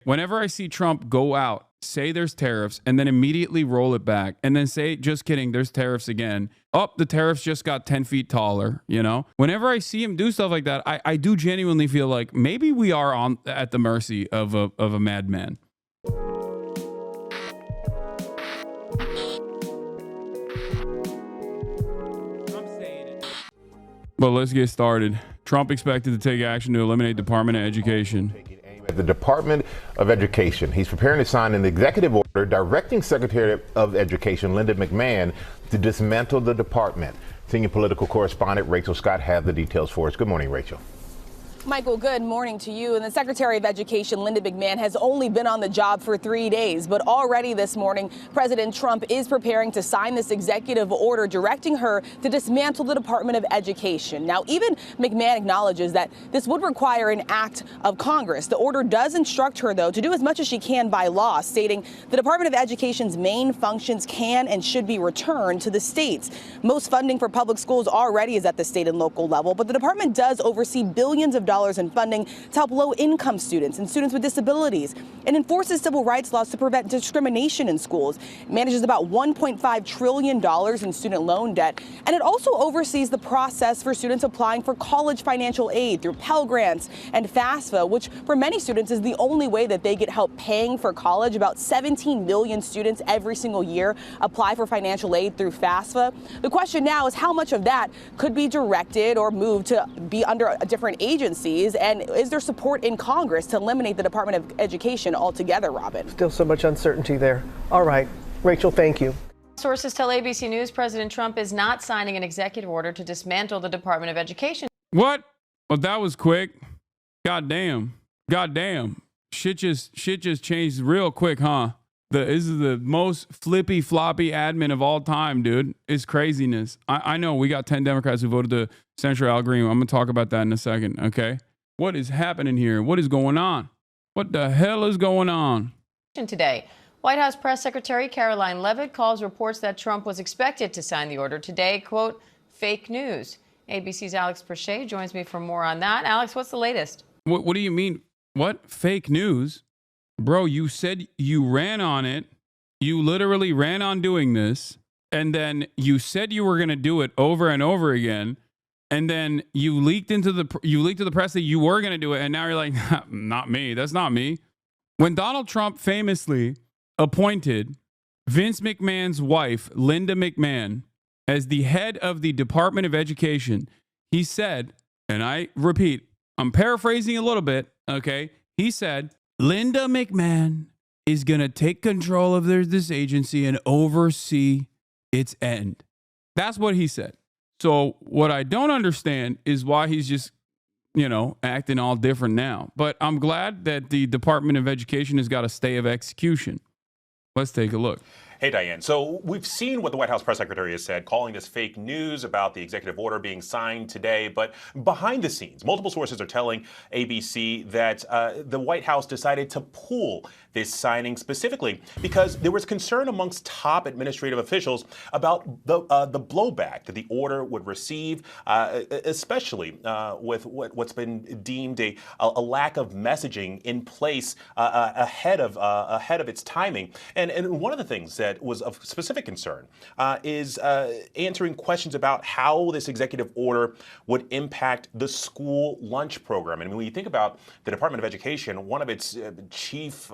Whenever I see Trump go out, say there's tariffs, and then immediately roll it back, and then say, just kidding, there's tariffs again. Oh, the tariffs just got 10 feet taller, you know? Whenever I see him do stuff like that, I do genuinely feel like maybe we are at the mercy of a madman. But let's get started. Trump expected to take action to eliminate Department of Education. At the Department of Education, he's preparing to sign an executive order directing Secretary of Education Linda McMahon to dismantle the department. Senior political correspondent Rachel Scott has the details for us. Good morning, Rachel. Michael, good morning to you. And the Secretary of Education, Linda McMahon, has only been on the job for 3 days. But already this morning, President Trump is preparing to sign this executive order directing her to dismantle the Department of Education. Now, even McMahon acknowledges that this would require an act of Congress. The order does instruct her, though, to do as much as she can by law, stating the Department of Education's main functions can and should be returned to the states. Most funding for public schools already is at the state and local level, but the department does oversee billions of dollars in funding to help low-income students and students with disabilities, and enforces civil rights laws to prevent discrimination in schools. It manages about $1.5 trillion in student loan debt, and it also oversees the process for students applying for college financial aid through Pell Grants and FAFSA, which for many students is the only way that they get help paying for college. About 17 million students every single year apply for financial aid through FAFSA. The question now is how much of that could be directed or moved to be under a different agency. And is there support in Congress to eliminate the Department of Education altogether, Robin? Still so much uncertainty there. All right. Rachel, thank you. Sources tell ABC News President Trump is not signing an executive order to dismantle the Department of Education. What? Well, that was quick. Goddamn. Shit just changed real quick, huh? This is the most flippy floppy admin of all time, dude. It's craziness. I know we got 10 Democrats who voted the Central algorithm. I'm going to talk about that in a second, okay? What is happening here? What is going on? What the hell is going on? Today, White House Press Secretary Caroline Leavitt calls reports that Trump was expected to sign the order today, quote, fake news. ABC's Alex Perchet joins me for more on that. Alex, what's the latest? What do you mean? What? Fake news? Bro, you said you ran on it. You literally ran on doing this. And then you said you were going to do it over and over again. And then you leaked to the press that you were going to do it. And now you're like, not me. That's not me. When Donald Trump famously appointed Vince McMahon's wife, Linda McMahon, as the head of the Department of Education, he said, and I repeat, I'm paraphrasing a little bit, okay? He said, Linda McMahon is going to take control of this agency and oversee its end. That's what he said. So what I don't understand is why he's just, acting all different now. But I'm glad that the Department of Education has got a stay of execution. Let's take a look. Hey, Diane. So we've seen what the White House press secretary has said, calling this fake news about the executive order being signed today. But behind the scenes, multiple sources are telling ABC that the White House decided to pull this signing specifically because there was concern amongst top administrative officials about the blowback that the order would receive, especially with what's been deemed a lack of messaging in place ahead of its timing. And one of the things that was of specific concern is answering questions about how this executive order would impact the school lunch program. And when you think about the Department of Education, one of its chief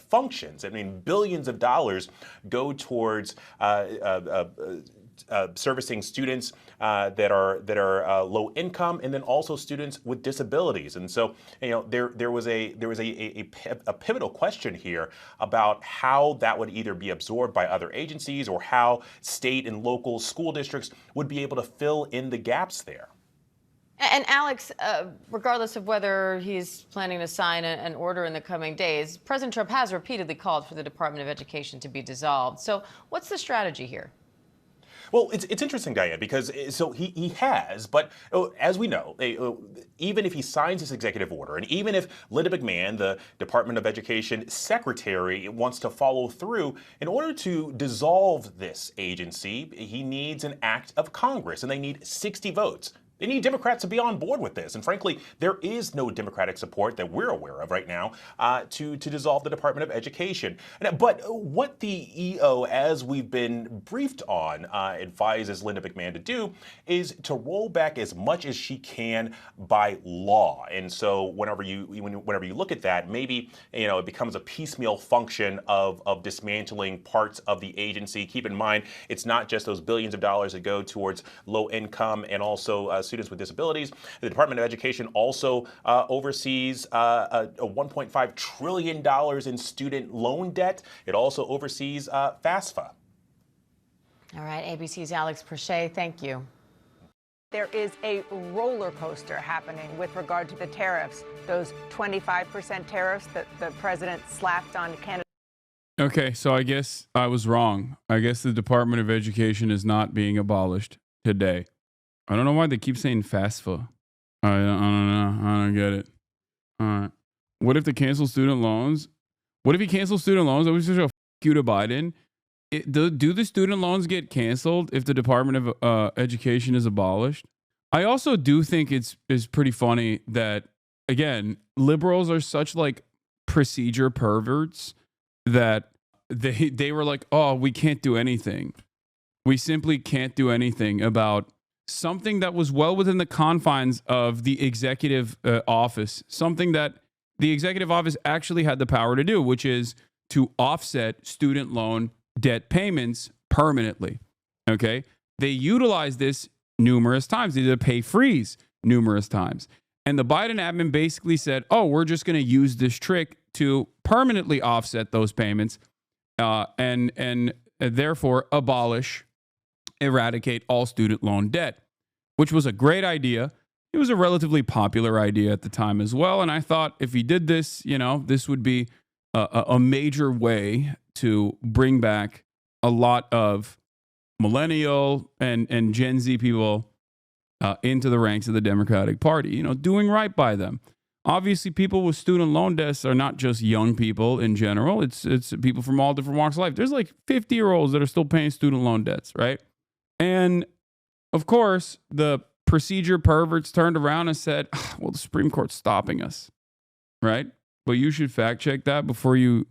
functions, billions of dollars go towards servicing students that are low income, and then also students with disabilities. And so, there was a pivotal question here about how that would either be absorbed by other agencies or how state and local school districts would be able to fill in the gaps there. And Alex, regardless of whether he's planning to sign an order in the coming days, President Trump has repeatedly called for the Department of Education to be dissolved. So what's the strategy here? Well, it's interesting, Diane, because so he has, but as we know, even if he signs this executive order, and even if Linda McMahon, the Department of Education secretary, wants to follow through, in order to dissolve this agency, he needs an act of Congress, and they need 60 votes. They need Democrats to be on board with this. And frankly, there is no Democratic support that we're aware of right now to dissolve the Department of Education. But what the EO, as we've been briefed on, advises Linda McMahon to do is to roll back as much as she can by law. And so whenever you look at that, maybe it becomes a piecemeal function of dismantling parts of the agency. Keep in mind, it's not just those billions of dollars that go towards low income and also students with disabilities. The Department of Education also oversees a $1.5 trillion in student loan debt. It also oversees FAFSA. All right, ABC's Alex Perche, thank you. There is a roller coaster happening with regard to the tariffs, those 25% tariffs that the president slapped on Canada. Okay, so I guess I was wrong. I guess the Department of Education is not being abolished today. I don't know why they keep saying FAFSA. I don't know. I don't get it. All right. What if they cancel student loans? What if he cancels student loans? I was just a f you to Biden. Do the student loans get canceled if the Department of Education is abolished? I also do think it's pretty funny that, again, liberals are such like procedure perverts that they were like, oh, we can't do anything. We simply can't do anything about something that was well within the confines of the executive office, something that the executive office actually had the power to do, which is to offset student loan debt payments permanently. Okay. They utilized this numerous times. They did a pay freeze numerous times. And the Biden admin basically said, oh, we're just going to use this trick to permanently offset those payments and therefore eradicate all student loan debt, which was a great idea. It was a relatively popular idea at the time as well. And I thought if he did this, this would be a major way to bring back a lot of millennial and Gen Z people into the ranks of the Democratic Party, doing right by them. Obviously, people with student loan debts are not just young people in general. It's people from all different walks of life. There's like 50-year-olds that are still paying student loan debts, right? And of course, the procedure perverts turned around and said, well, the Supreme Court's stopping us, right? But you should fact check that before you...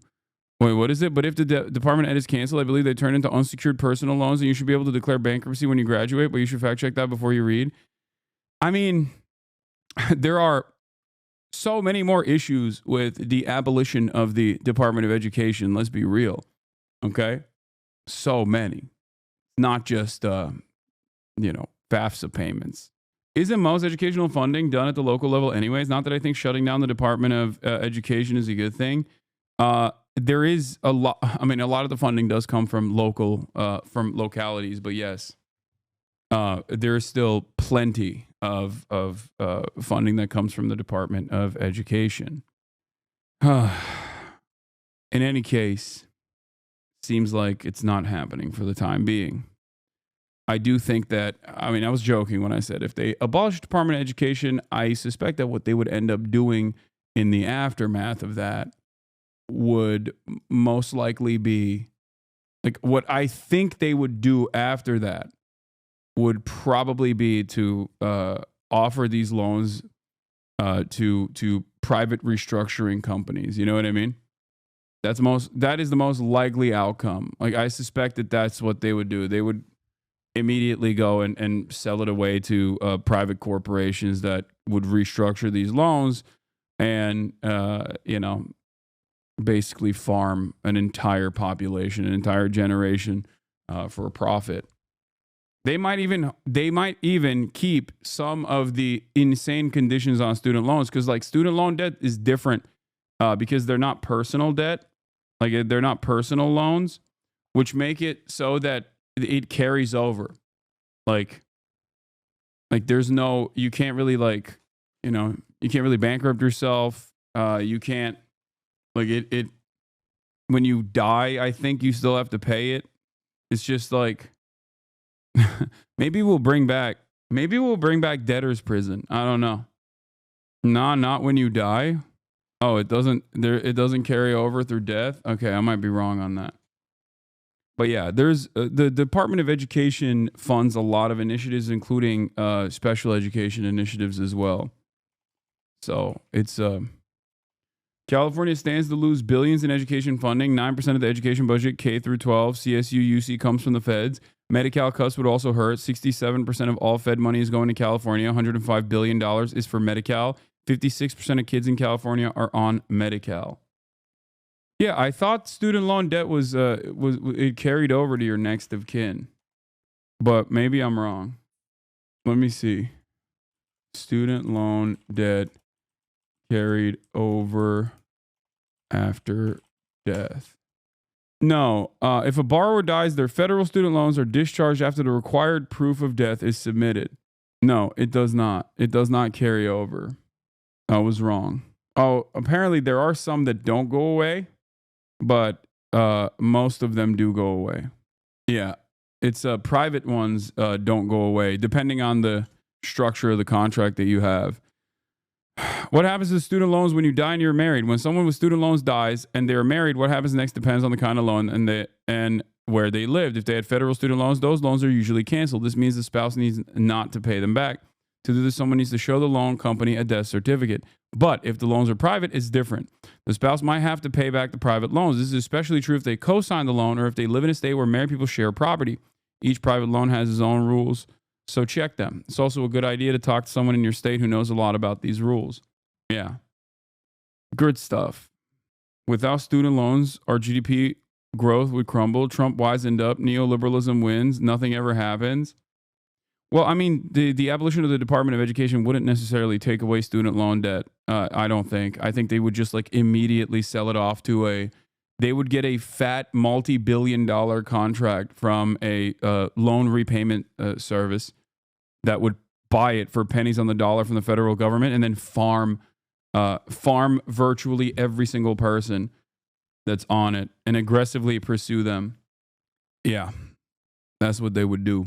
Wait, what is it? But if the Department of Ed is canceled, I believe they turn into unsecured personal loans and you should be able to declare bankruptcy when you graduate, but you should fact check that before you read. I mean, there are so many more issues with the abolition of the Department of Education. Let's be real. Okay? So many. Not just, FAFSA payments. Isn't most educational funding done at the local level anyways? Not that I think shutting down the Department of Education is a good thing. There is a lot. I mean, a lot of the funding does come from localities, but yes, there is still plenty of funding that comes from the Department of Education. In any case, seems like it's not happening for the time being. I do think that, I was joking when I said if they abolish Department of Education, I suspect that what they would end up doing in the aftermath of that would most likely be, like, what I think they would do after that would probably be to offer these loans to private restructuring companies. You know what I mean? That is the most likely outcome. Like, I suspect that that's what they would do. They would immediately go and sell it away to private corporations that would restructure these loans and, basically farm an entire population, an entire generation for a profit. They might even keep some of the insane conditions on student loans because, like, student loan debt is different because they're not personal debt. Like, they're not personal loans, which make it so that it carries over. Like there's no, you can't really you can't really bankrupt yourself. You can't, it when you die, I think you still have to pay it. It's just like, maybe we'll bring back debtor's prison. I don't know. Nah, not when you die. Oh, it doesn't carry over through death. Okay, I might be wrong on that. But yeah, there's the Department of Education funds a lot of initiatives, including special education initiatives as well. So it's California stands to lose billions in education funding. 9% of the education budget, K through 12, CSU, UC, comes from the feds. Medi-Cal cuts would also hurt. 67% of all Fed money is going to California. $105 billion is for Medi-Cal. 56% of kids in California are on Medi-Cal. Yeah, I thought student loan debt was it carried over to your next of kin, but maybe I'm wrong. Let me see. Student loan debt carried over after death. No, if a borrower dies, their federal student loans are discharged after the required proof of death is submitted. No, it does not. It does not carry over. I was wrong. Oh, apparently there are some that don't go away. But most of them do go away. Yeah, it's private ones don't go away, depending on the structure of the contract that you have. What happens to student loans when you die and you're married? When someone with student loans dies and they're married, what happens next depends on the kind of loan and where they lived. If they had federal student loans, those loans are usually canceled. This means the spouse needs not to pay them back. To do this, someone needs to show the loan company a death certificate. But if the loans are private, it's different. The spouse might have to pay back the private loans. This is especially true if they co-sign the loan or if they live in a state where married people share property. Each private loan has its own rules, so check them. It's also a good idea to talk to someone in your state who knows a lot about these rules. Yeah. Good stuff. Without student loans, our GDP growth would crumble. Trump wisened up. Neoliberalism wins. Nothing ever happens. Well, I mean, the abolition of the Department of Education wouldn't necessarily take away student loan debt. I don't think. I think they would just like immediately sell it off to they would get a fat multi-billion-dollar contract from a loan repayment service that would buy it for pennies on the dollar from the federal government and then farm virtually every single person that's on it and aggressively pursue them. Yeah, that's what they would do.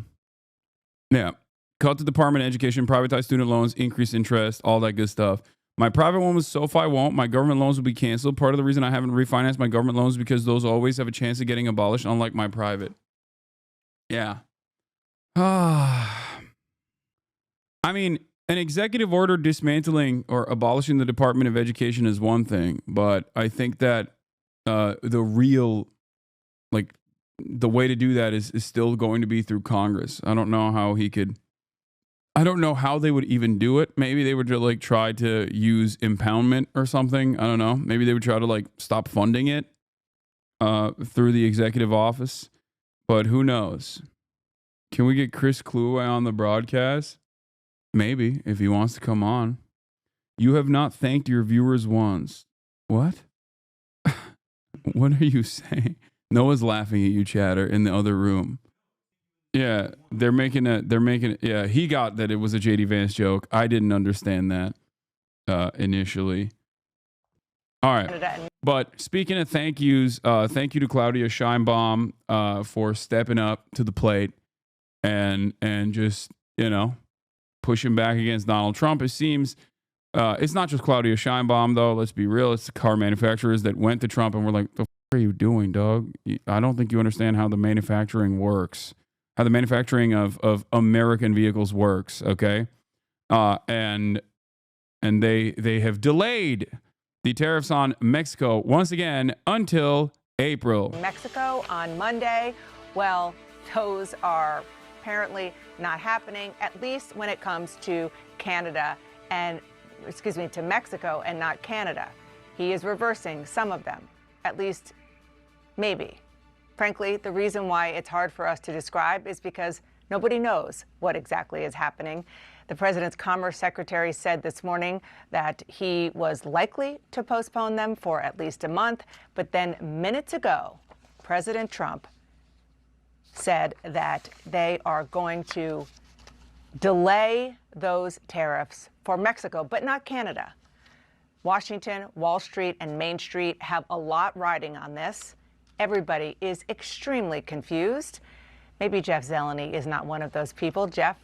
Yeah. Cut the Department of Education, privatize student loans, increase interest, all that good stuff. My private one was SoFi won't. My government loans will be canceled. Part of the reason I haven't refinanced my government loans is because those always have a chance of getting abolished, unlike my private. Yeah. I mean, an executive order dismantling or abolishing the Department of Education is one thing, but I think that the way to do that is still going to be through Congress. I don't know how they would even do it. Maybe they would like try to use impoundment or something. I don't know. Maybe they would try to like stop funding it through the executive office. But who knows? Can we get Chris Kluwe on the broadcast? Maybe, if he wants to come on. You have not thanked your viewers once. What? What are you saying? Noah's laughing at you, Chatter, in the other room. Yeah, they're making yeah, he got that it was a JD Vance joke. I didn't understand that initially. All right. But speaking of thank yous, thank you to Claudia Scheinbaum for stepping up to the plate and just, pushing back against Donald Trump. It seems it's not just Claudia Scheinbaum, though. Let's be real. It's the car manufacturers that went to Trump and were like, the f*** are you doing, dog? I don't think you understand how the manufacturing works, how the manufacturing of American vehicles works, okay? And they have delayed the tariffs on Mexico once again until April. Mexico on Monday. Well, those are apparently not happening, at least when it comes to Canada and, to Mexico and not Canada. He is reversing some of them, at least maybe. Frankly, the reason why it's hard for us to describe is because nobody knows what exactly is happening. The president's Commerce Secretary said this morning that he was likely to postpone them for at least a month, but then minutes ago, President Trump said that they are going to delay those tariffs for Mexico, but not Canada. Washington, Wall Street, and Main Street have a lot riding on this. Everybody is extremely confused. Maybe Jeff Zeleny is not one of those people. Jeff,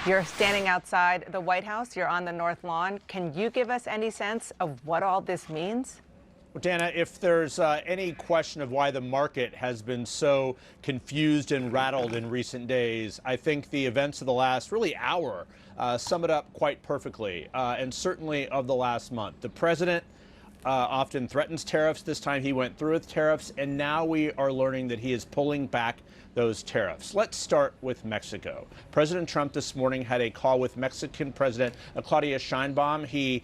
you're standing outside the White House. You're on the North Lawn. Can you give us any sense of what all this means? Well, Dana, if there's any question of why the market has been so confused and rattled in recent days, I think the events of the last really hour sum it up quite perfectly, and certainly of the last month. The president often threatens tariffs. This time he went through with tariffs, and now we are learning that he is pulling back those tariffs. Let's start with Mexico. President Trump this morning had a call with Mexican President Claudia Sheinbaum. He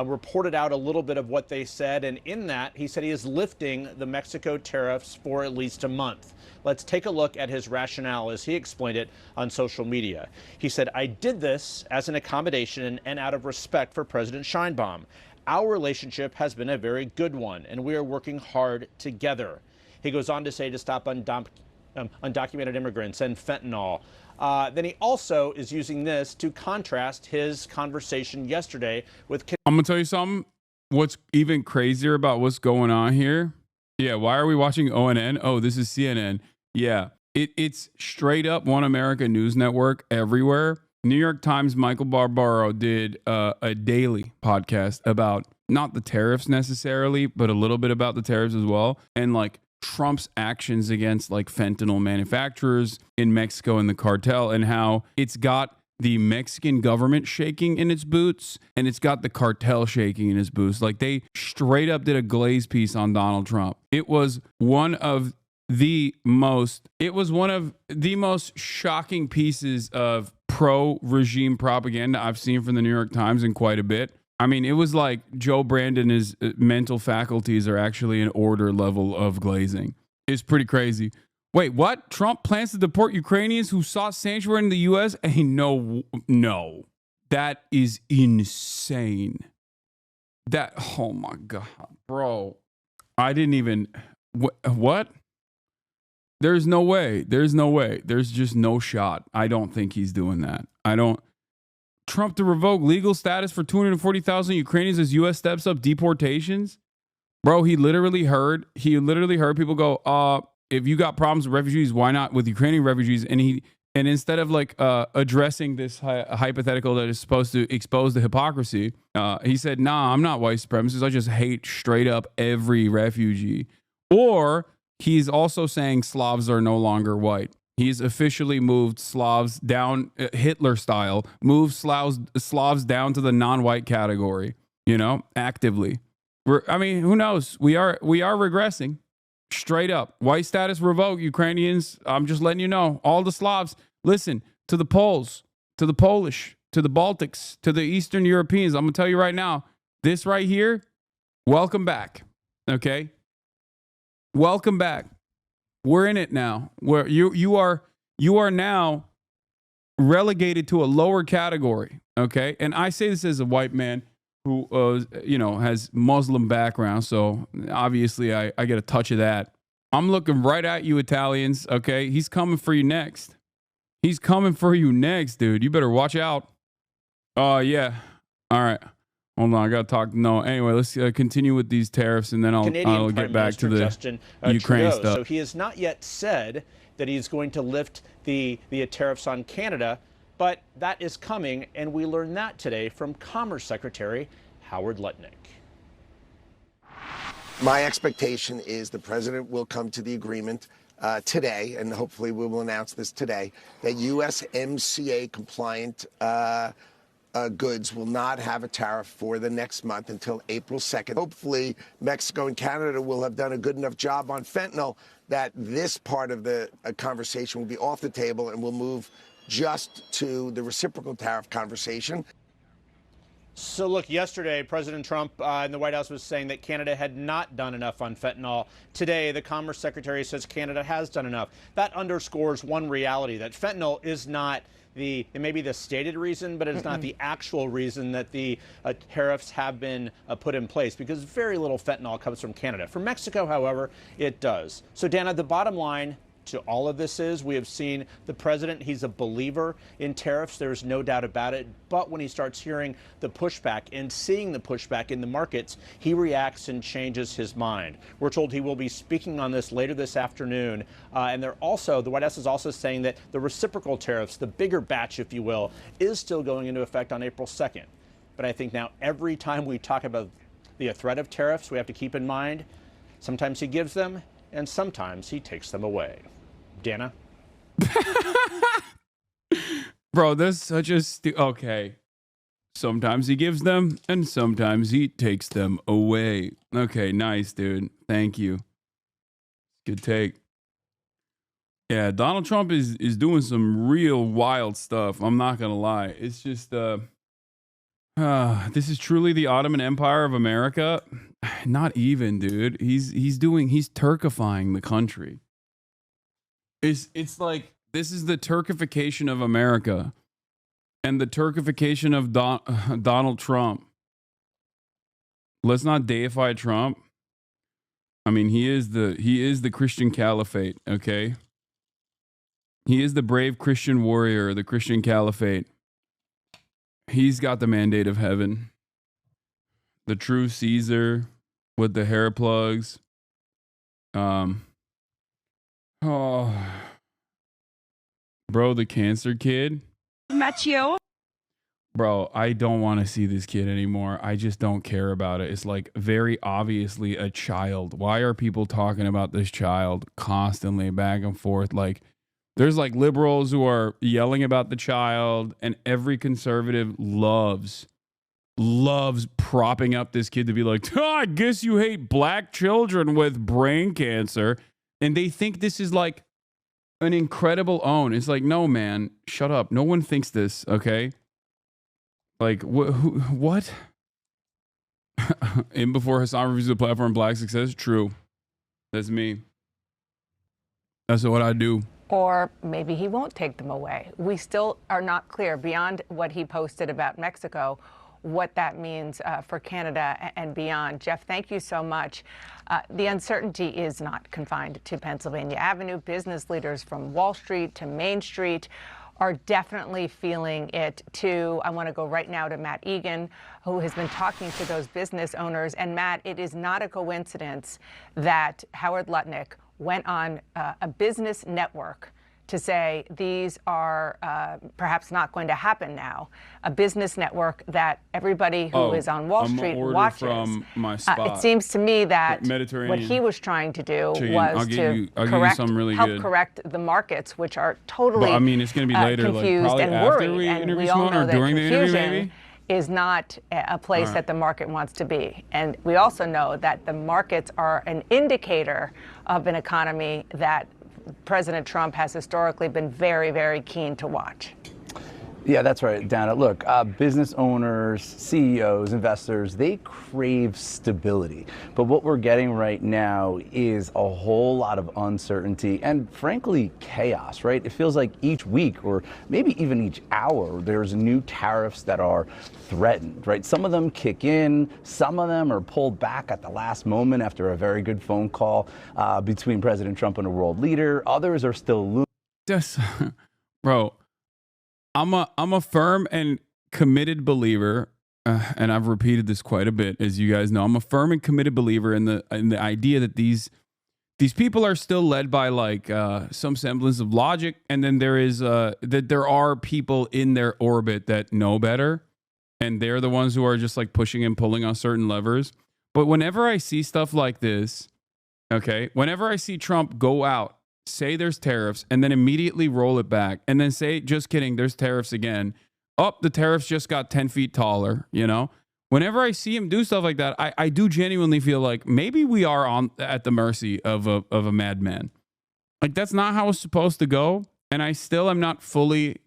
reported out a little bit of what they said, and in that, he said he is lifting the Mexico tariffs for at least a month. Let's take a look at his rationale as he explained it on social media. He said, "I did this as an accommodation and out of respect for President Sheinbaum. Our relationship has been a very good one, and we are working hard together." He goes on to say to stop undocumented immigrants and fentanyl. Then he also is using this to contrast his conversation yesterday with... I'm going to tell you something. What's even crazier about what's going on here? Yeah, why are we watching ONN? Oh, this is CNN. Yeah, it's straight up One America News Network everywhere. New York Times' Michael Barbaro did a daily podcast about not the tariffs necessarily, but a little bit about the tariffs as well. And like Trump's actions against like fentanyl manufacturers in Mexico and the cartel, and how it's got the Mexican government shaking in its boots and it's got the cartel shaking in its boots. Like they straight up did a glaze piece on Donald Trump. It was one of the most shocking pieces of pro-regime propaganda I've seen from the New York Times in quite a bit. I mean, it was like Joe Brandon, his mental faculties are actually an order level of glazing. It's pretty crazy. Wait, what? Trump plans to deport Ukrainians who sought sanctuary in the U.S.? Hey, no. That is insane. Oh my God, bro. I didn't even, what? There's no way. There's just no shot. I don't think he's doing that. Trump to revoke legal status for 240,000 Ukrainians as U.S. steps up deportations. Bro, he literally heard people go, if you got problems with refugees, why not with Ukrainian refugees? And instead of like addressing this hypothetical that is supposed to expose the hypocrisy, he said, nah, I'm not white supremacist. I just hate straight up every refugee. Or he's also saying Slavs are no longer white. He's officially moved Slavs down, Hitler style, moved Slavs down to the non-white category, actively. Who knows? We are regressing. Straight up. White status revoked, Ukrainians. I'm just letting you know. All the Slavs, listen, to the Poles, to the Polish, to the Baltics, to the Eastern Europeans. I'm going to tell you right now, this right here, welcome back. Okay? Welcome back. We're in it now. Where you are now relegated to a lower category. Okay? And I say this as a white man who has Muslim background, so obviously I get a touch of that. I'm looking right at you, Italians, okay? He's coming for you next. He's coming for you next, dude. You better watch out. Yeah. All right. Hold on, I got to talk. No, anyway, let's continue with these tariffs, and then I'll get back to the Ukraine stuff. So he has not yet said that he's going to lift the tariffs on Canada, but that is coming, and we learned that today from Commerce Secretary Howard Lutnick. My expectation is the president will come to the agreement today, and hopefully we will announce this today, that USMCA compliant goods will not have a tariff for the next month until April 2nd. Hopefully Mexico and Canada will have done a good enough job on fentanyl that this part of the conversation will be off the table and we'll move just to the reciprocal tariff conversation. So look, yesterday, President Trump in the White House was saying that Canada had not done enough on fentanyl. Today, the Commerce Secretary says Canada has done enough. That underscores one reality, that fentanyl is not it may be the stated reason, but it's not the actual reason that the tariffs have been put in place, because very little fentanyl comes from Canada. From Mexico, however, it does. So, Dana, the bottom line to all of this is we have seen the president, he's a believer in tariffs, there's no doubt about it, but when he starts hearing the pushback and seeing the pushback in the markets, he reacts and changes his mind. We're told he will be speaking on this later this afternoon, and the White House is also saying that the reciprocal tariffs, the bigger batch, if you will, is still going into effect on April 2nd. But I think now every time we talk about the threat of tariffs we have to keep in mind. Sometimes he gives them, and sometimes he takes them away. Dana? Bro, that's such a okay. Sometimes he gives them, and sometimes he takes them away. Okay, nice, dude. Thank you. Good take. Yeah, Donald Trump is doing some real wild stuff. I'm not gonna lie. It's just this is truly the Ottoman Empire of America. Not even, dude. He's Turkifying the country. It's like this is the Turkification of America and the Turkification of Donald Trump. Let's not deify Trump. I mean, he is the Christian caliphate, okay? He is the brave Christian warrior, the Christian caliphate. He's got the mandate of heaven. The true Caesar with the hair plugs. Bro, the cancer kid. Mathieu. Bro, I don't want to see this kid anymore. I just don't care about it. It's like very obviously a child. Why are people talking about this child constantly back and forth? Like, there's like liberals who are yelling about the child, and every conservative loves propping up this kid to be like, oh, I guess you hate black children with brain cancer. And they think this is like an incredible own. It's like, no, man, shut up. No one thinks this, okay? Like, what? In before Hasan reviews the platform, black success? True. That's me. That's what I do. Or maybe he won't take them away. We still are not clear beyond what he posted about Mexico, what that means for Canada and beyond. Jeff, thank you so much. The uncertainty is not confined to Pennsylvania Avenue. Business leaders from Wall Street to Main Street are definitely feeling it too. I want to go right now to Matt Egan, who has been talking to those business owners. And Matt, it is not a coincidence that Howard Lutnick went on a business network to say these are perhaps not going to happen now. A business network that everybody who is on Wall Street watches. From my spot. It seems to me that what he was trying to do was to help correct the markets, which are totally I mean, it's going to be later, confused like, and after worried. we And interview we all someone, know or that during the interview, confusion maybe? is not a place that the market wants to be. And we also know that the markets are an indicator of an economy that President Trump has historically been very, very keen to watch. Yeah, that's right, Dana. Look, business owners, CEOs, investors, they crave stability. But what we're getting right now is a whole lot of uncertainty and, frankly, chaos, right? It feels like each week or maybe even each hour, there's new tariffs that are threatened, right? Some of them kick in. Some of them are pulled back at the last moment after a very good phone call between President Trump and a world leader. Others are still looming. Just, bro. I'm a firm and committed believer, and I've repeated this quite a bit, as you guys know. I'm a firm and committed believer in the idea that these people are still led by like some semblance of logic, and then there is that there are people in their orbit that know better, and they're the ones who are just like pushing and pulling on certain levers. But whenever I see stuff like this, okay, whenever I see Trump go out, say there's tariffs, and then immediately roll it back, and then say, just kidding, there's tariffs again. Oh, the tariffs just got 10 feet taller, you know? Whenever I see him do stuff like that, I do genuinely feel like maybe we are at the mercy of a madman. Like, that's not how it's supposed to go, and I still am not fully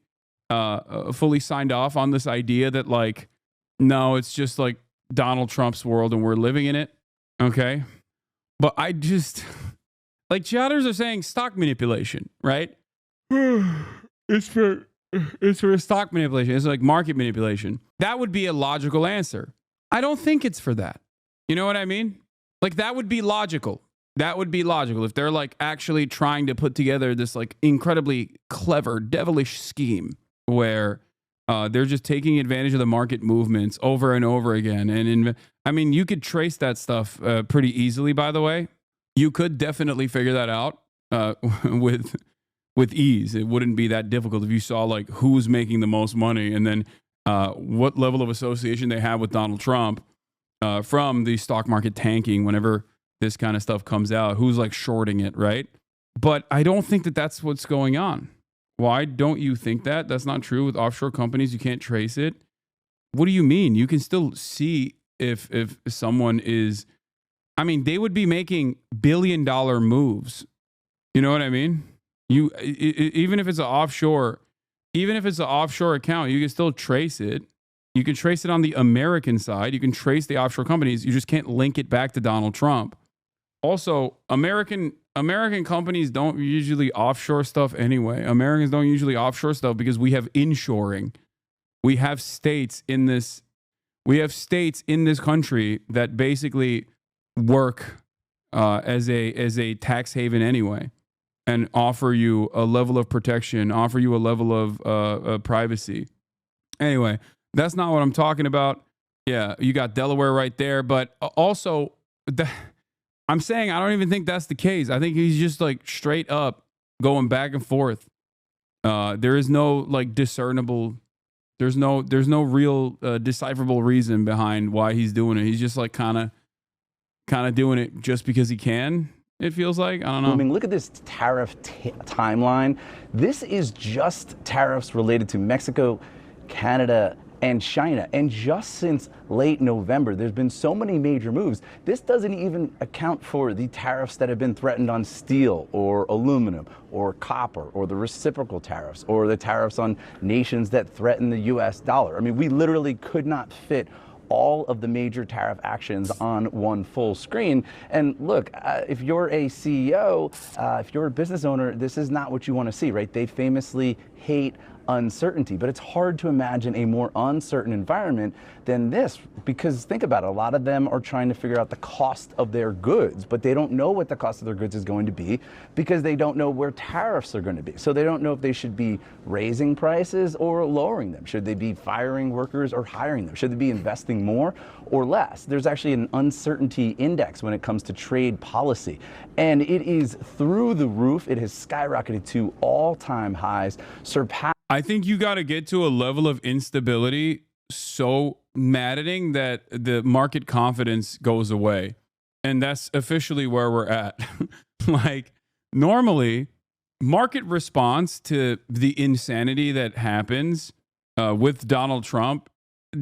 signed off on this idea that, like, no, it's just like Donald Trump's world and we're living in it, okay? But I just... Like, chatters are saying stock manipulation, right? It's for stock manipulation. It's like market manipulation. That would be a logical answer. I don't think it's for that. You know what I mean? Like, that would be logical. That would be logical if they're like actually trying to put together this like incredibly clever, devilish scheme where they're just taking advantage of the market movements over and over again. And I mean, you could trace that stuff pretty easily, by the way. You could definitely figure that out with ease. It wouldn't be that difficult if you saw like who's making the most money and then what level of association they have with Donald Trump. from the stock market tanking whenever this kind of stuff comes out. Who's like shorting it, right? But I don't think that that's what's going on. Why don't you think that? That's not true with offshore companies. You can't trace it. What do you mean? You can still see if someone is, I mean, they would be making billion-dollar moves. You know what I mean? Even if it's an offshore account, you can still trace it. You can trace it on the American side. You can trace the offshore companies. You just can't link it back to Donald Trump. Also, American companies don't usually offshore stuff anyway. Americans don't usually offshore stuff because we have inshoring. We have states in this country that basically work as a tax haven anyway, and offer you a level of protection, offer you a level of privacy. Anyway, that's not what I'm talking about. Yeah, you got Delaware right there, but also I'm saying I don't even think that's the case. I think he's just like straight up going back and forth. There is no like discernible. There's no real decipherable reason behind why he's doing it. He's just like kind of doing it just because he can. It feels like, I don't know. I mean, look at this tariff timeline. This is just tariffs related to Mexico, Canada, and China. And just since late November, there's been so many major moves. This doesn't even account for the tariffs that have been threatened on steel or aluminum or copper, or the reciprocal tariffs, or the tariffs on nations that threaten the US dollar. I mean, we literally could not fit all of the major tariff actions on one full screen. And look, if you're a CEO, if you're a business owner, this is not what you want to see, right? They famously hate uncertainty, but it's hard to imagine a more uncertain environment than this, because think about it, a lot of them are trying to figure out the cost of their goods, but they don't know what the cost of their goods is going to be because they don't know where tariffs are going to be. So they don't know if they should be raising prices or lowering them. Should they be firing workers or hiring them? Should they be investing more or less? There's actually an uncertainty index when it comes to trade policy, and it is through the roof. It has skyrocketed to all-time highs, surpassing. I think you got to get to a level of instability so maddening that the market confidence goes away. And that's officially where we're at. Like, normally, market response to the insanity that happens with Donald Trump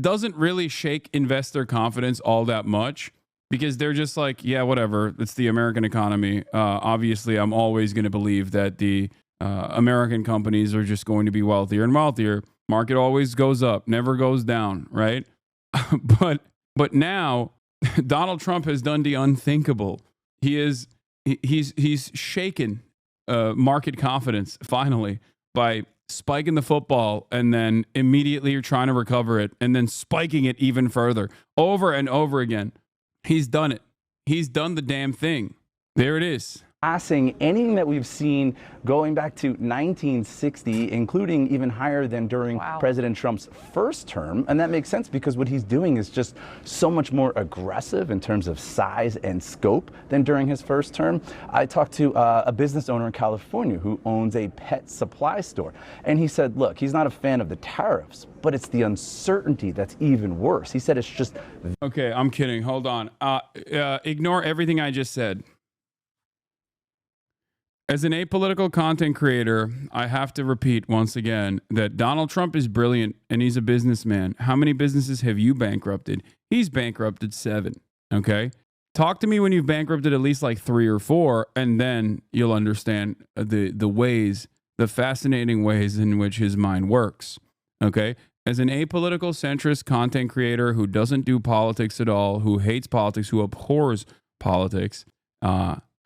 doesn't really shake investor confidence all that much, because they're just like, yeah, whatever. It's the American economy. Obviously, I'm always going to believe that the American companies are just going to be wealthier and wealthier. Market always goes up, never goes down, right? but now Donald Trump has done the unthinkable. He's shaken market confidence finally by spiking the football and then immediately trying to recover it and then spiking it even further over and over again. He's done it. He's done the damn thing. There it is. Passing anything that we've seen going back to 1960, including even higher than during President Trump's first term. And that makes sense because what he's doing is just so much more aggressive in terms of size and scope than during his first term. I talked to a business owner in California who owns a pet supply store. And he said, look, he's not a fan of the tariffs, but it's the uncertainty that's even worse. He said it's just... Okay, I'm kidding. Hold on. Ignore everything I just said. As an apolitical content creator, I have to repeat once again that Donald Trump is brilliant and he's a businessman. How many businesses have you bankrupted? He's bankrupted 7, okay? Talk to me when you've bankrupted at least like 3 or 4, and then you'll understand the fascinating ways in which his mind works, okay? As an apolitical centrist content creator who doesn't do politics at all, who hates politics, who abhors politics,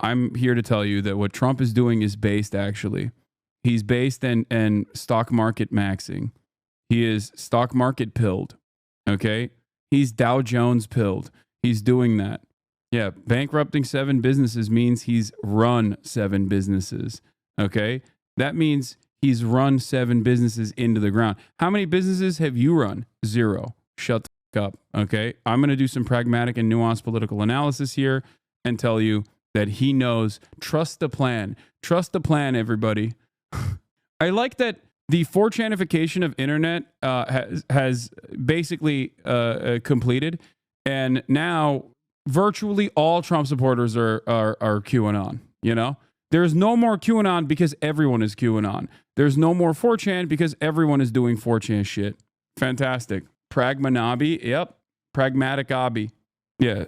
I'm here to tell you that what Trump is doing is based, actually. He's based in stock market maxing. He is stock market pilled, okay? He's Dow Jones pilled. He's doing that. Yeah, bankrupting 7 businesses means he's run 7 businesses, okay? That means he's run 7 businesses into the ground. How many businesses have you run? 0. Shut the fuck up, okay? I'm going to do some pragmatic and nuanced political analysis here and tell you that he knows. Trust the plan. Trust the plan, everybody. I like that the 4chanification of internet has basically completed, And now virtually all Trump supporters are QAnon, you know? There's no more QAnon because everyone is QAnon. There's no more 4chan because everyone is doing 4chan shit. Fantastic. Pragmanabi. Yep. Pragmatic Abby. Yeah.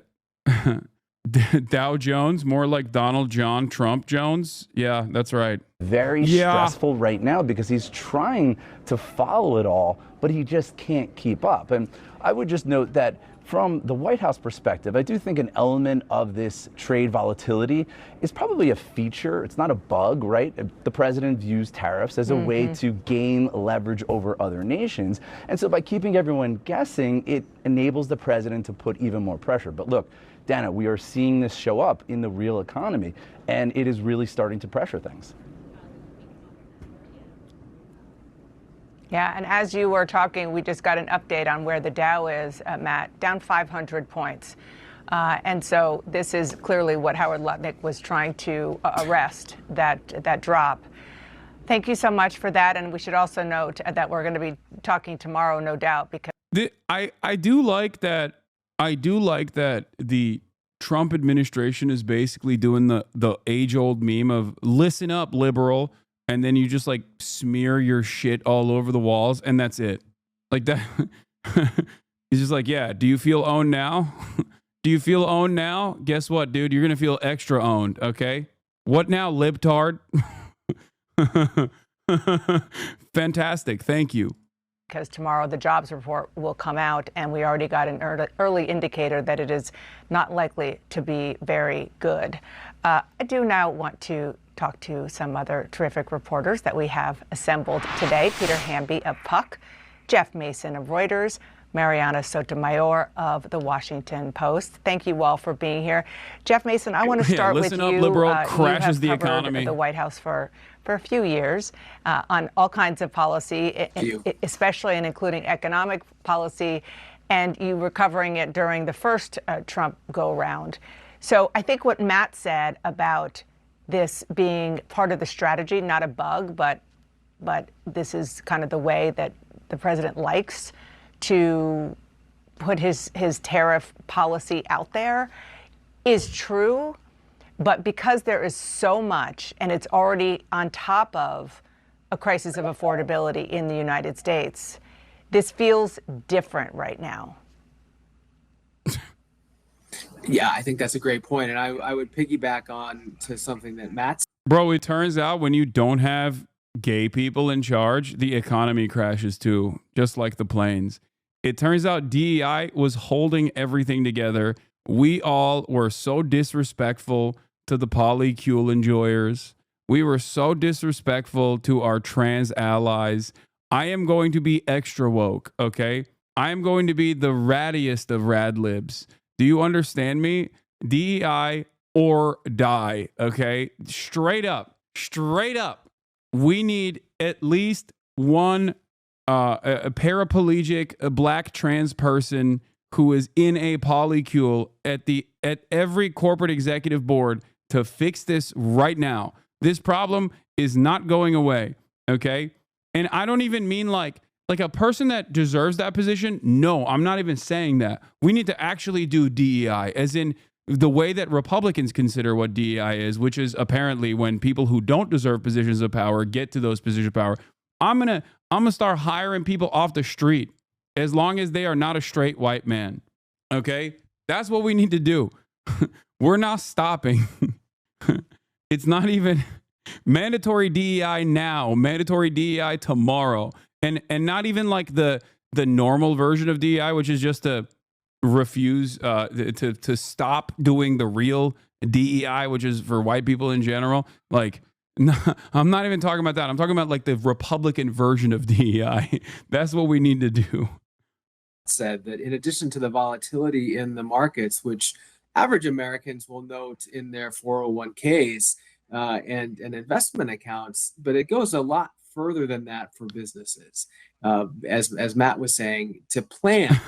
Dow Jones, more like Donald John Trump Jones. Yeah, that's right. Very stressful right now because he's trying to follow it all, but he just can't keep up. And I would just note that from the White House perspective, I do think an element of this trade volatility is probably a feature. It's not a bug, right? The president views tariffs as a way to gain leverage over other nations. And so by keeping everyone guessing, it enables the president to put even more pressure. But look, Dana, we are seeing this show up in the real economy, and it is really starting to pressure things. Yeah, and as you were talking, we just got an update on where the Dow is, Matt, down 500 points. And so this is clearly what Howard Lutnick was trying to arrest, that drop. Thank you so much for that. And we should also note that we're going to be talking tomorrow, no doubt, because I do like that. I do like that the Trump administration is basically doing the age-old meme of listen up, liberal. And then you just like smear your shit all over the walls, and that's it. Like that. He's just like, yeah, do you feel owned now? Do you feel owned now? Guess what, dude? You're going to feel extra owned, okay? What now, libtard? Fantastic. Thank you. Because tomorrow the jobs report will come out, and we already got an early indicator that it is not likely to be very good. I do now want to talk to some other terrific reporters that we have assembled today. Peter Hamby of Puck, Jeff Mason of Reuters, Mariana Sotomayor of The Washington Post. Thank you all for being here. Jeff Mason, I want to start with you. Listen up, liberal, crashes the economy. The White House for a few years on all kinds of policy, especially and including economic policy, and you were covering it during the first Trump go-round. So I think what Matt said about this being part of the strategy, not a bug, but this is kind of the way that the president likes to put his tariff policy out there, is true. But because there is so much, and it's already on top of a crisis of affordability in the United States, this feels different right now. Yeah, I think that's a great point. And I would piggyback on to something that Matt said. Bro, it turns out when you don't have gay people in charge, the economy crashes too, just like the planes. It turns out DEI was holding everything together. We all were so disrespectful to the polycule enjoyers. We were so disrespectful to our trans allies. I am going to be extra woke, okay? I am going to be the rattiest of rad libs. Do you understand me? DEI or die, okay? Straight up. We need at least one a paraplegic, a black trans person who is in a polycule at every corporate executive board to fix this right now. This problem is not going away, okay? And I don't even mean like a person that deserves that position. No, I'm not even saying that. We need to actually do DEI, as in the way that Republicans consider what DEI is, which is apparently when people who don't deserve positions of power get to those positions of power. I'm gonna start hiring people off the street as long as they are not a straight white man. Okay? That's what we need to do. We're not stopping. It's not even mandatory DEI now, mandatory DEI tomorrow. And not even like the normal version of DEI, which is just to refuse to stop doing the real DEI, which is for white people in general. Like, no, I'm not even talking about that. I'm talking about like the Republican version of DEI. That's what we need to do. Said that in addition to the volatility in the markets, which average Americans will note in their 401ks and investment accounts, but it goes a lot further than that for businesses. As Matt was saying, to plan.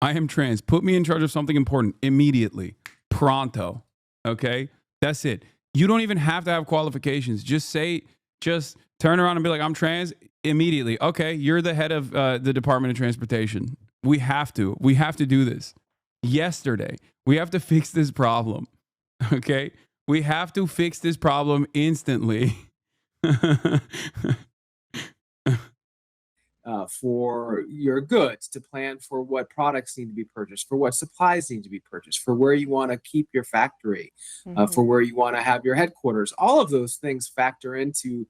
I am trans. Put me in charge of something important immediately. Pronto. Okay? That's it. You don't even have to have qualifications. Just turn around and be like, I'm trans immediately. Okay, you're the head of the Department of Transportation. We have to do this. yesterday. We have to fix this problem. Okay? We have to fix this problem instantly. For your goods, to plan for what products need to be purchased, for what supplies need to be purchased, for where you want to keep your factory, for where you want to have your headquarters. All of those things factor into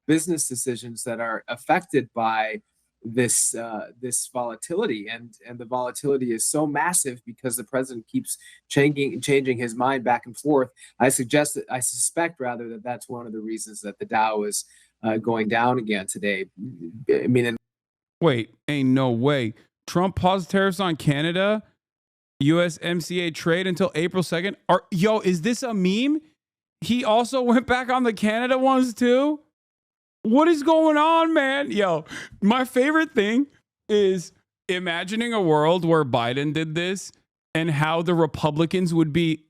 business decisions that are affected by this volatility, and the volatility is so massive because the president keeps changing his mind back and forth. I suspect rather that that's one of the reasons that the Dow is going down again today. I mean, Wait, ain't no way. Trump paused tariffs on Canada, USMCA trade until April 2nd. Is this a meme? He also went back on the Canada ones too? What is going on, man? Yo, my favorite thing is imagining a world where Biden did this and how the Republicans would be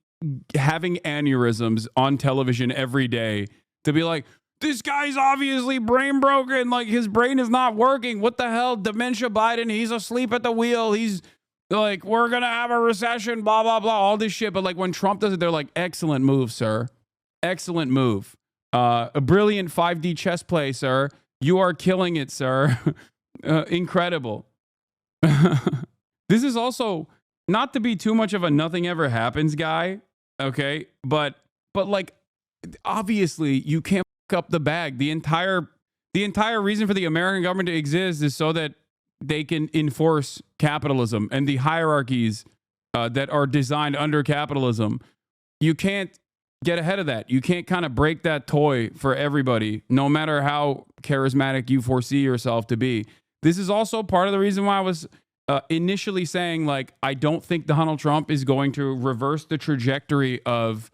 having aneurysms on television every day to be like, this guy's obviously brain broken. Like, his brain is not working. What the hell? Dementia Biden. He's asleep at the wheel. He's like, we're going to have a recession, blah, blah, blah, all this shit. But like when Trump does it, they're like, excellent move, sir. Excellent move. A brilliant 5D chess play, sir. You are killing it, sir. Incredible. This is also not to be too much of a nothing ever happens guy. Okay. But like, obviously you can't up the bag. The entire reason for the American government to exist is so that they can enforce capitalism and the hierarchies that are designed under capitalism. You can't get ahead of that. You can't kind of break that toy for everybody, no matter how charismatic you foresee yourself to be. This is also part of the reason why I was initially saying, like, I don't think Donald Trump is going to reverse the trajectory of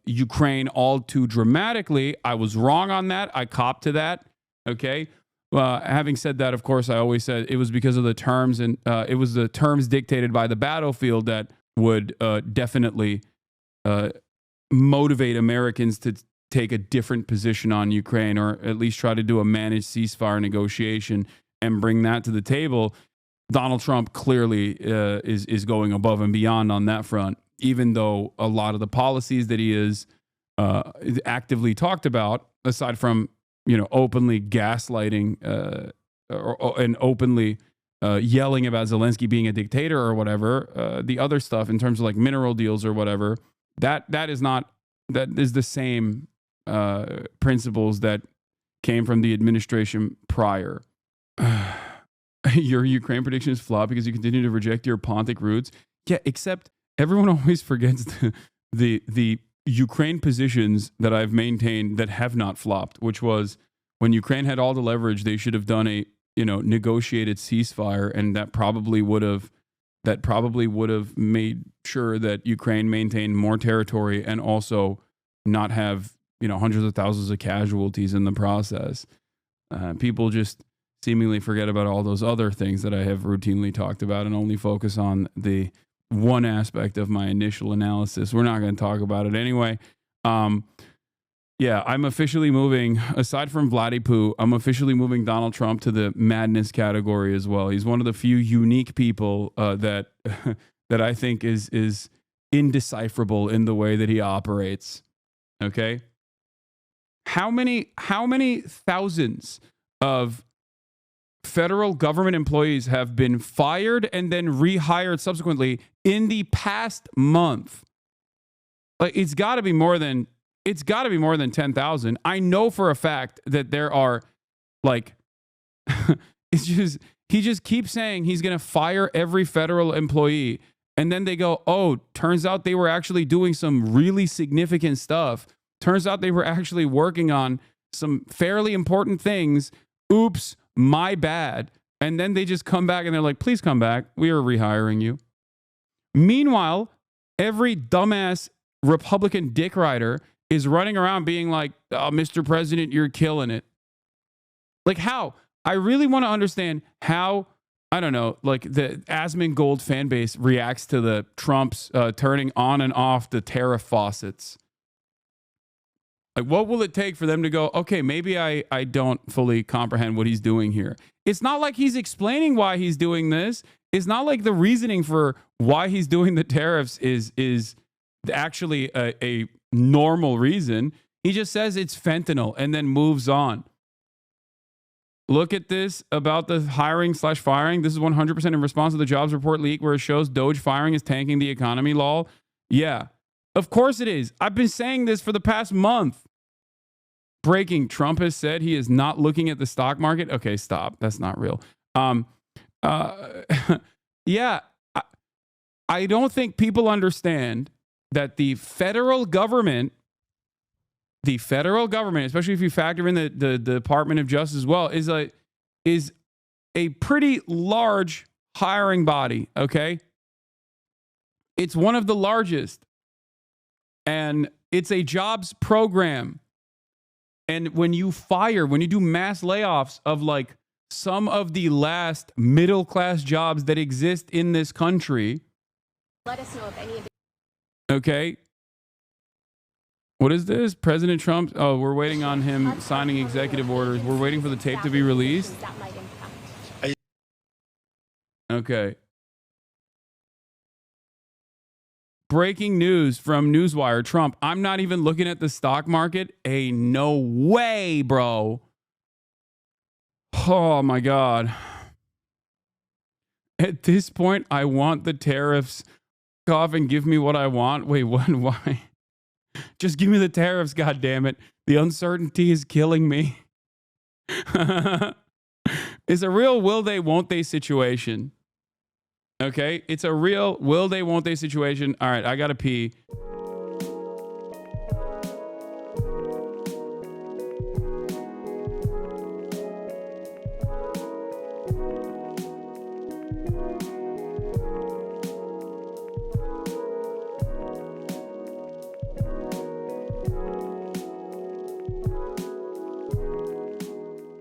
Ukraine all too dramatically. I was wrong on that. I copped to that. Okay. Having said that, of course, I always said it was because of the terms, and it was the terms dictated by the battlefield that would definitely motivate Americans to take a different position on Ukraine, or at least try to do a managed ceasefire negotiation and bring that to the table. Donald Trump clearly is going above and beyond on that front, even though a lot of the policies that he is actively talked about, aside from, openly gaslighting and openly yelling about Zelensky being a dictator or whatever, the other stuff in terms of like mineral deals or whatever, that is the same principles that came from the administration prior. Your Ukraine prediction is flawed because you continue to reject your Pontic roots. Yeah, except everyone always forgets the Ukraine positions that I've maintained that have not flopped, which was when Ukraine had all the leverage, they should have done a negotiated ceasefire, and that probably would have made sure that Ukraine maintained more territory and also not have hundreds of thousands of casualties in the process. People just seemingly forget about all those other things that I have routinely talked about and only focus on the one aspect of my initial analysis. We're not going to talk about it anyway. Yeah, I'm officially moving, aside from Vladdy Poo, I'm officially moving Donald Trump to the madness category as well. He's one of the few unique people that that I think is indecipherable in the way that he operates. Okay? How many thousands of federal government employees have been fired and then rehired subsequently in the past month? Like, it's got to be more than 10,000. I know for a fact that there are, like, he just keeps saying he's going to fire every federal employee, and then they go, oh, turns out they were actually doing some really significant stuff. Turns out they were actually working on some fairly important things. Oops, my bad. And then they just come back and they're like, please come back. We are rehiring you. Meanwhile, every dumbass Republican dick rider is running around being like, oh, Mr. President, you're killing it. Like, how? I really want to understand how, I don't know, like the Asmongold fan base reacts to the Trump's turning on and off the tariff faucets. Like, what will it take for them to go, okay, maybe I don't fully comprehend what he's doing here. It's not like he's explaining why he's doing this. it's not like the reasoning for why he's doing the tariffs is actually a normal reason. He just says it's fentanyl and then moves on. Look at this about the hiring/firing. This is 100% in response to the jobs report leak where it shows Doge firing is tanking the economy, lol. Yeah, of course it is. I've been saying this for the past month. Breaking, Trump has said he is not looking at the stock market. Okay, stop. That's not real. Yeah, I don't think people understand that the federal government, especially if you factor in the Department of Justice as well, is a pretty large hiring body, okay? It's one of the largest. And it's a jobs program. And when you do mass layoffs of like some of the last middle class jobs that exist in this country, let us know if any of okay. What is this? President Trump? Oh, we're waiting on him signing executive orders. We're waiting for the tape to be released. Okay. Breaking news from Newswire. Trump, I'm not even looking at the stock market. No way, bro. Oh, my God. At this point, I want the tariffs. Off and give me what I want. Wait, what? Why? Just give me the tariffs, goddammit. The uncertainty is killing me. It's a real will they, won't they situation. Okay? It's a real will they, won't they situation. All right, I gotta pee.